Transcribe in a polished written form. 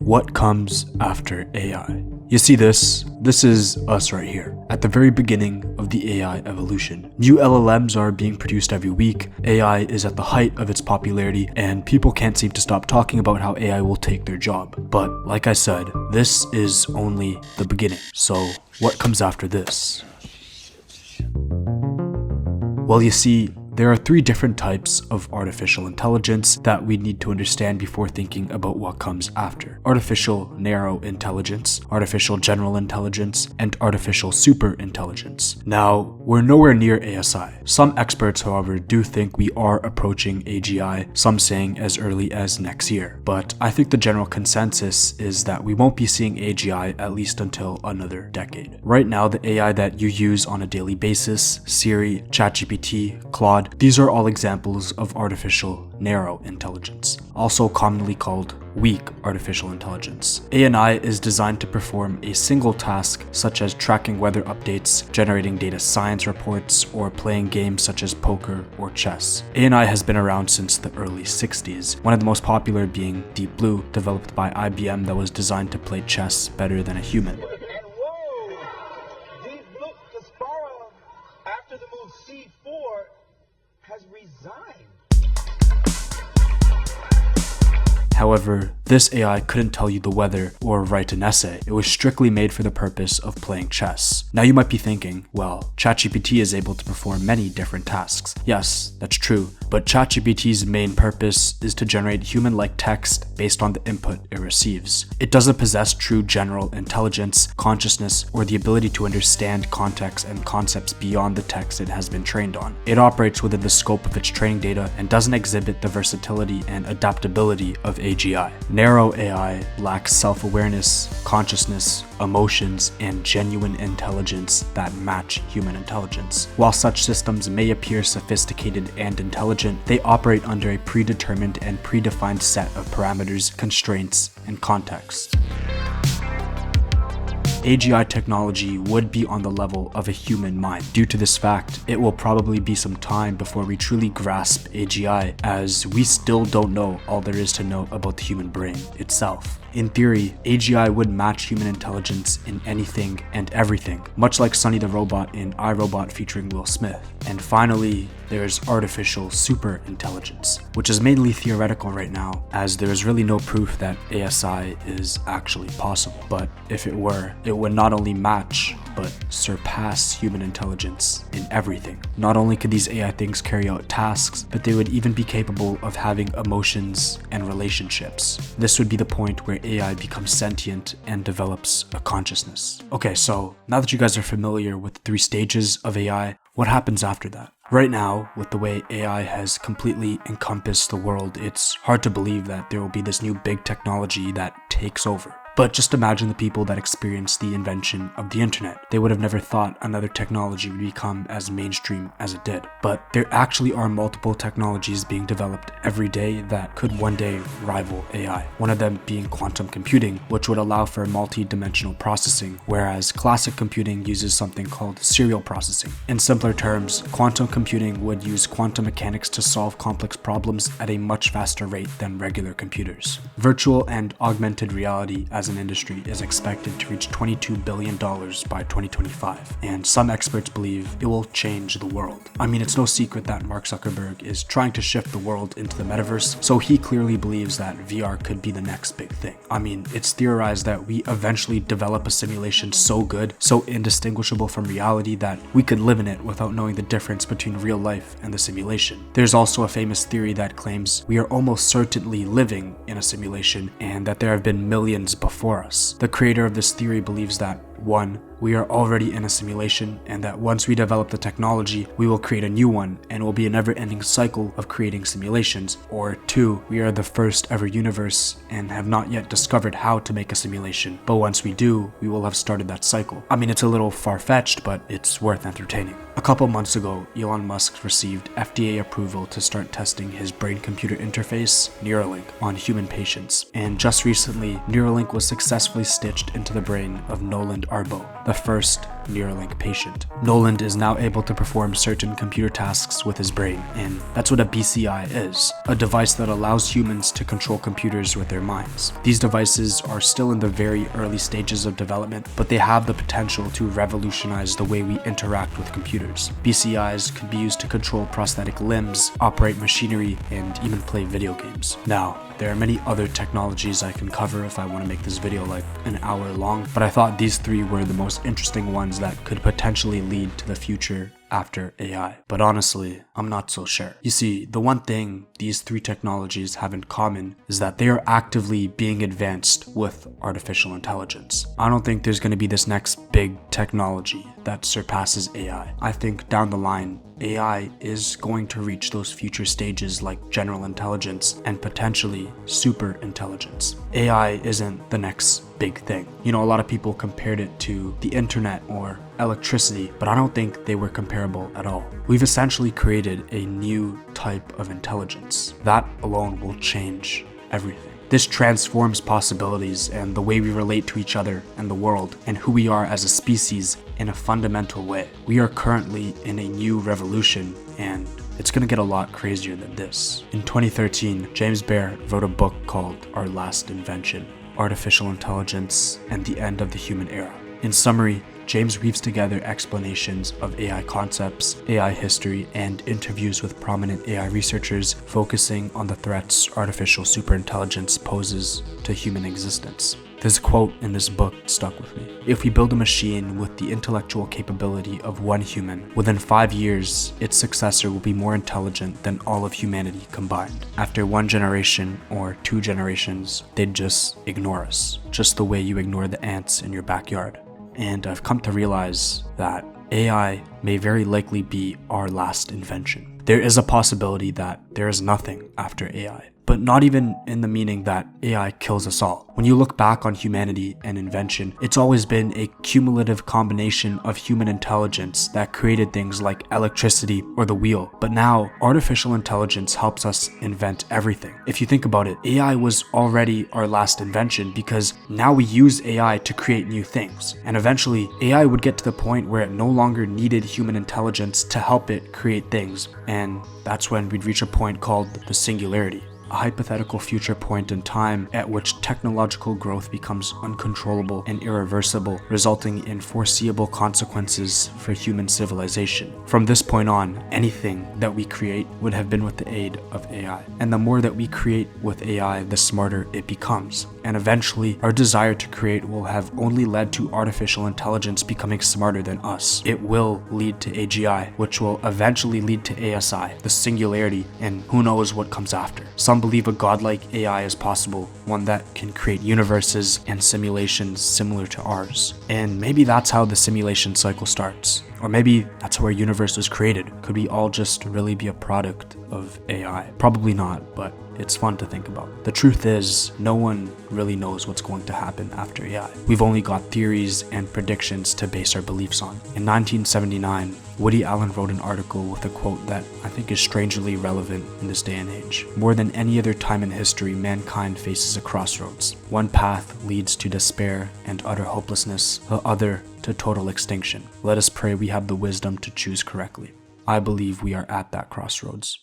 What comes after AI? You see this is us right here. At the very beginning of the AI evolution. New LLMs are being produced every week, AI is at the height of its popularity, and people can't seem to stop talking about how AI will take their job. But like I said, this is only the beginning. So what comes after this? Well, you see, there are three different types of artificial intelligence that we need to understand before thinking about what comes after. Artificial narrow intelligence, artificial general intelligence, and artificial super intelligence. Now, we're nowhere near ASI. Some experts, however, do think we are approaching AGI, some saying as early as next year. But I think the general consensus is that we won't be seeing AGI at least until another decade. Right now, the AI that you use on a daily basis, Siri, ChatGPT, Claude, these are all examples of artificial narrow intelligence, also commonly called weak artificial intelligence. ANI is designed to perform a single task such as tracking weather updates, generating data science reports, or playing games such as poker or chess. ANI has been around since the early 60s, one of the most popular being Deep Blue, developed by IBM that was designed to play chess better than a human. After the move C4 has resigned. However, this AI couldn't tell you the weather or write an essay. It was strictly made for the purpose of playing chess. Now you might be thinking, well, ChatGPT is able to perform many different tasks. Yes, that's true, but ChatGPT's main purpose is to generate human-like text based on the input it receives. It doesn't possess true general intelligence, consciousness, or the ability to understand context and concepts beyond the text it has been trained on. It operates within the scope of its training data and doesn't exhibit the versatility and adaptability of AGI. Narrow AI lacks self-awareness, consciousness, emotions, and genuine intelligence that match human intelligence. While such systems may appear sophisticated and intelligent, they operate under a predetermined and predefined set of parameters, constraints, and context. AGI technology would be on the level of a human mind. Due to this fact, it will probably be some time before we truly grasp AGI, as we still don't know all there is to know about the human brain itself. In theory, AGI would match human intelligence in anything and everything, much like Sonny the Robot in iRobot featuring Will Smith. And finally, there's artificial super intelligence, which is mainly theoretical right now, as there is really no proof that ASI is actually possible. But if it were, it would not only match, but surpass human intelligence in everything. Not only could these AI things carry out tasks, but they would even be capable of having emotions and relationships. This would be the point where AI becomes sentient and develops a consciousness. Okay, so now that you guys are familiar with the three stages of AI, what happens after that? Right now, with the way AI has completely encompassed the world, it's hard to believe that there will be this new big technology that takes over. But just imagine the people that experienced the invention of the internet. They would have never thought another technology would become as mainstream as it did. But there actually are multiple technologies being developed every day that could one day rival AI. One of them being quantum computing, which would allow for multi-dimensional processing, whereas classic computing uses something called serial processing. In simpler terms, quantum computing would use quantum mechanics to solve complex problems at a much faster rate than regular computers. Virtual and augmented reality as an industry is expected to reach $22 billion by 2025, and some experts believe it will change the world. I mean, it's no secret that Mark Zuckerberg is trying to shift the world into the metaverse, so he clearly believes that VR could be the next big thing. I mean, it's theorized that we eventually develop a simulation so good, so indistinguishable from reality that we could live in it without knowing the difference between real life and the simulation. There's also a famous theory that claims we are almost certainly living in a simulation and that there have been millions before us. The creator of this theory believes that 1. We are already in a simulation, and that once we develop the technology, we will create a new one, and it will be a never-ending cycle of creating simulations. Or 2. We are the first ever universe, and have not yet discovered how to make a simulation, but once we do, we will have started that cycle. I mean, it's a little far-fetched, but it's worth entertaining. A couple months ago, Elon Musk received FDA approval to start testing his brain-computer interface, Neuralink, on human patients. And just recently, Neuralink was successfully stitched into the brain of Nolan Arbo, the first Neuralink patient. Nolan is now able to perform certain computer tasks with his brain, and that's what a BCI is, a device that allows humans to control computers with their minds. These devices are still in the very early stages of development, but they have the potential to revolutionize the way we interact with computers. BCIs could be used to control prosthetic limbs, operate machinery, and even play video games. Now, there are many other technologies I can cover if I want to make this video like an hour long, but I thought these three were the most interesting ones that could potentially lead to the future after AI. But honestly, I'm not so sure. You see, the one thing these three technologies have in common is that they are actively being advanced with artificial intelligence. I don't think there's going to be this next big technology that surpasses AI. I think down the line, AI is going to reach those future stages like general intelligence and potentially super intelligence. AI isn't the next big thing. You know, a lot of people compared it to the internet or electricity, but I don't think they were comparable at all. We've essentially created a new type of intelligence. That alone will change everything. This transforms possibilities and the way we relate to each other and the world and who we are as a species in a fundamental way. We are currently in a new revolution, and it's gonna get a lot crazier than this. In 2013, James Bear wrote a book called Our Last Invention: Artificial Intelligence and the End of the Human Era. In summary, James weaves together explanations of AI concepts, AI history, and interviews with prominent AI researchers focusing on the threats artificial superintelligence poses to human existence. There's a quote in this book that stuck with me. If we build a machine with the intellectual capability of one human, within 5 years, its successor will be more intelligent than all of humanity combined. After 1 generation or 2 generations, they'd just ignore us, just the way you ignore the ants in your backyard. And I've come to realize that AI may very likely be our last invention. There is a possibility that there is nothing after AI, but not even in the meaning that AI kills us all. When you look back on humanity and invention, it's always been a cumulative combination of human intelligence that created things like electricity or the wheel. But now, artificial intelligence helps us invent everything. If you think about it, AI was already our last invention because now we use AI to create new things. And eventually, AI would get to the point where it no longer needed human intelligence to help it create things. And that's when we'd reach a point called the singularity. A hypothetical future point in time at which technological growth becomes uncontrollable and irreversible, resulting in foreseeable consequences for human civilization. From this point on, anything that we create would have been with the aid of AI. And the more that we create with AI, the smarter it becomes. And eventually, our desire to create will have only led to artificial intelligence becoming smarter than us. It will lead to AGI, which will eventually lead to ASI, the singularity, and who knows what comes after. Some believe a godlike AI is possible, one that can create universes and simulations similar to ours. And maybe that's how the simulation cycle starts. Or maybe that's how our universe was created. Could we all just really be a product of AI? Probably not, but it's fun to think about. The truth is, no one really knows what's going to happen after AI. We've only got theories and predictions to base our beliefs on. In 1979, Woody Allen wrote an article with a quote that I think is strangely relevant in this day and age. More than any other time in history, mankind faces a crossroads. One path leads to despair and utter hopelessness, the other to total extinction. Let us pray we have the wisdom to choose correctly. I believe we are at that crossroads.